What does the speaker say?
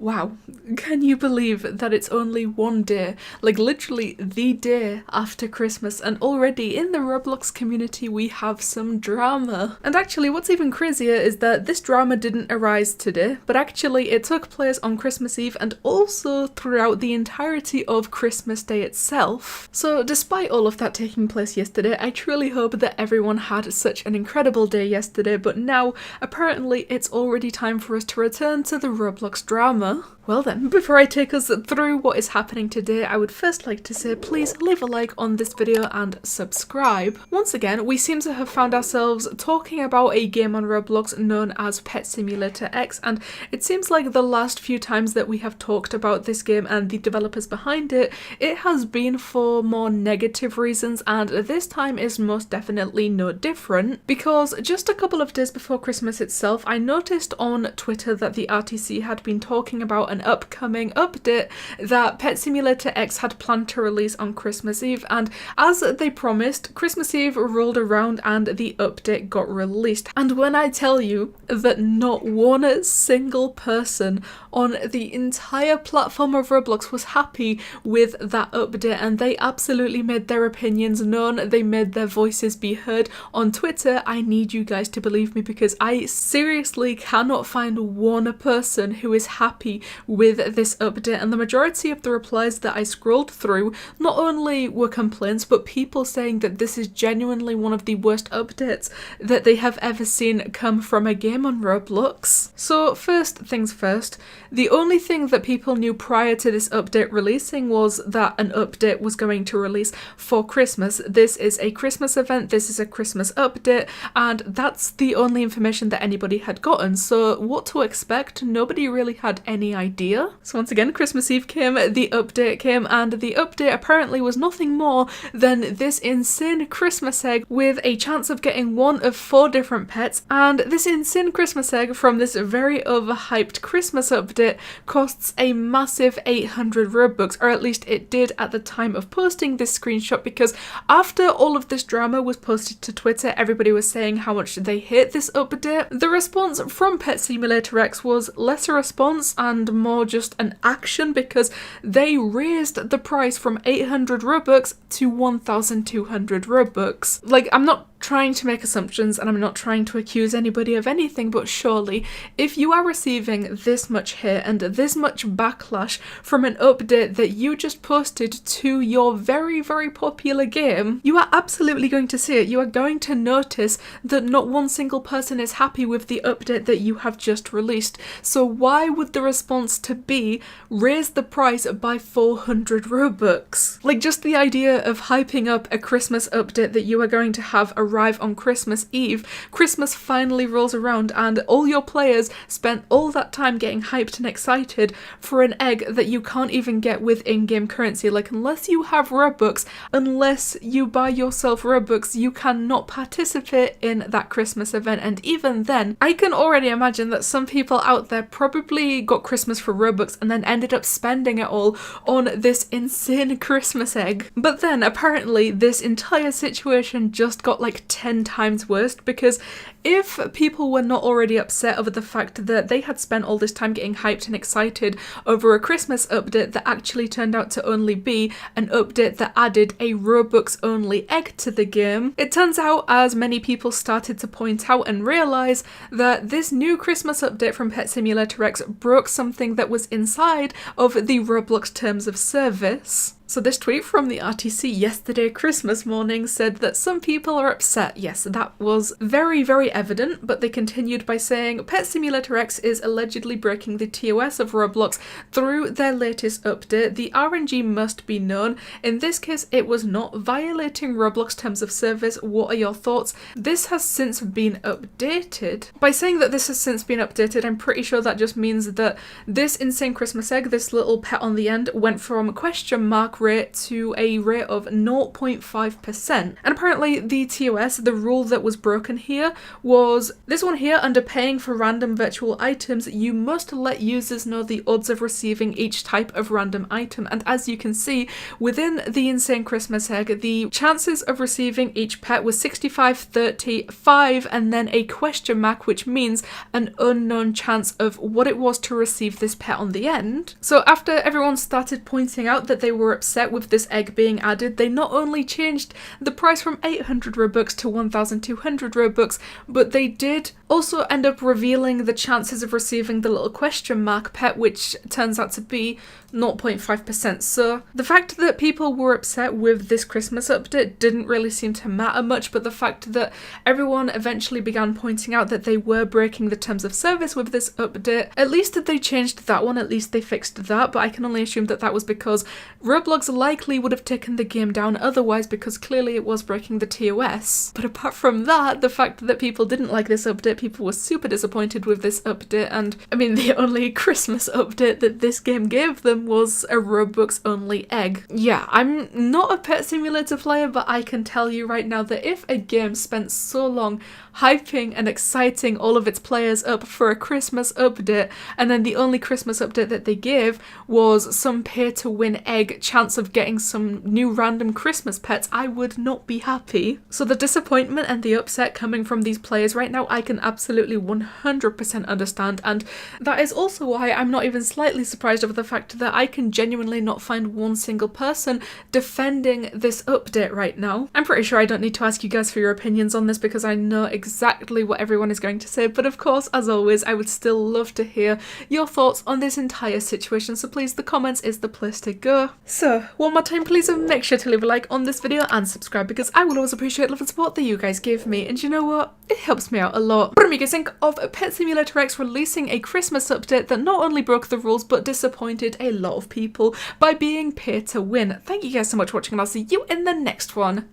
Wow, can you believe that it's only one day, like literally the day after Christmas, and already in the Roblox community we have some drama. And actually what's even crazier is that this drama didn't arise today, but actually it took place on Christmas Eve and also throughout the entirety of Christmas Day itself. So despite all of that taking place yesterday, I truly hope that everyone had such an incredible day yesterday, but now apparently it's already time for us to return to the Roblox drama. Well then, before I take us through what is happening today, I would first like to say please leave a like on this video and subscribe. Once again, we seem to have found ourselves talking about a game on Roblox known as Pet Simulator X, and it seems like the last few times that we have talked about this game and the developers behind it, it has been for more negative reasons, and this time is most definitely no different, because just a couple of days before Christmas itself, I noticed on Twitter that the RTC had been talking about an upcoming update that Pet Simulator X had planned to release on Christmas Eve, and as they promised, Christmas Eve rolled around and the update got released. And when I tell you that not one single person on the entire platform of Roblox was happy with that update, and they absolutely made their opinions known, they made their voices be heard on Twitter, I need you guys to believe me, because I seriously cannot find one person who is happy with this update, and the majority of the replies that I scrolled through not only were complaints but people saying that this is genuinely one of the worst updates that they have ever seen come from a game on Roblox. So first things first, the only thing that people knew prior to this update releasing was that an update was going to release for Christmas. This is a Christmas event, this is a Christmas update, and that's the only information that anybody had gotten. So what to expect? Nobody really had any idea. So once again, Christmas Eve came, the update came, and the update apparently was nothing more than this insane Christmas egg with a chance of getting one of 4 different pets, and this insane Christmas egg from this very overhyped Christmas update costs a massive 800 Robux, or at least it did at the time of posting this screenshot, because after all of this drama was posted to Twitter, everybody was saying how much they hate this update. The response from Pet Simulator X was less a response and more just an action, because they raised the price from 800 Robux to 1,200 Robux. Like, I'm not trying to make assumptions and I'm not trying to accuse anybody of anything, but surely if you are receiving this much hate and this much backlash from an update that you just posted to your very, very popular game, you are absolutely going to see it. You are going to notice that not one single person is happy with the update that you have just released. So why would the response to be raise the price by 400 Robux? Like, just the idea of hyping up a Christmas update that you are going to have arrive on Christmas Eve, Christmas finally rolls around and all your players spent all that time getting hyped and excited for an egg that you can't even get with in-game currency. Like, unless you have Robux, unless you buy yourself Robux, you cannot participate in that Christmas event. And even then, I can already imagine that some people out there probably got Christmas for Robux and then ended up spending it all on this insane Christmas egg. But then apparently this entire situation just got like 10 times worse, because if people were not already upset over the fact that they had spent all this time getting hyped and excited over a Christmas update that actually turned out to only be an update that added a Robux only egg to the game, it turns out, as many people started to point out and realise, that this new Christmas update from Pet Simulator X broke something that was inside of the Roblox terms of service. So this tweet from the RTC yesterday Christmas morning said that some people are upset. Yes, that was very, very evident, but they continued by saying Pet Simulator X is allegedly breaking the ToS of Roblox through their latest update. The RNG must be known. In this case, it was not violating Roblox terms of service. What are your thoughts? This has since been updated. By saying that this has since been updated, I'm pretty sure that just means that this insane Christmas egg, this little pet on the end, went from question mark payback rate to a rate of 0.5%. And apparently the TOS, the rule that was broken here, was this one here: under paying for random virtual items, you must let users know the odds of receiving each type of random item. And as you can see, within the Insane Christmas Egg, the chances of receiving each pet was 65, 30, 5, and then a question mark, which means an unknown chance of what it was to receive this pet on the end. So after everyone started pointing out that they were upset with this egg being added, they not only changed the price from 800 Robux to 1,200 Robux, but they did also end up revealing the chances of receiving the little question mark pet, which turns out to be 0.5%. So the fact that people were upset with this Christmas update didn't really seem to matter much, but the fact that everyone eventually began pointing out that they were breaking the terms of service with this update, at least that they changed that one, at least they fixed that. But I can only assume that that was because Roblox likely would have taken the game down otherwise, because clearly it was breaking the TOS. But apart from that, the fact that people didn't like this update, people were super disappointed with this update, and I mean the only Christmas update that this game gave them was a Robux only egg. Yeah, I'm not a pet simulator player, but I can tell you right now that if a game spent so long hyping and exciting all of its players up for a Christmas update, and then the only Christmas update that they gave was some pay to win egg chance of getting some new random Christmas pets, I would not be happy. So the disappointment and the upset coming from these players right now, I can absolutely 100% understand, and that is also why I'm not even slightly surprised over the fact that I can genuinely not find one single person defending this update right now. I'm pretty sure I don't need to ask you guys for your opinions on this, because I know exactly what everyone is going to say, but of course, as always, I would still love to hear your thoughts on this entire situation, so please, the comments is the place to go. So one more time, please make sure to leave a like on this video and subscribe, because I will always appreciate love and support that you guys give me, and you know what, it helps me out a lot. What do you guys think of Pet Simulator X releasing a Christmas update that not only broke the rules but disappointed a lot of people by being pay to win? Thank you guys so much for watching, and I'll see you in the next one.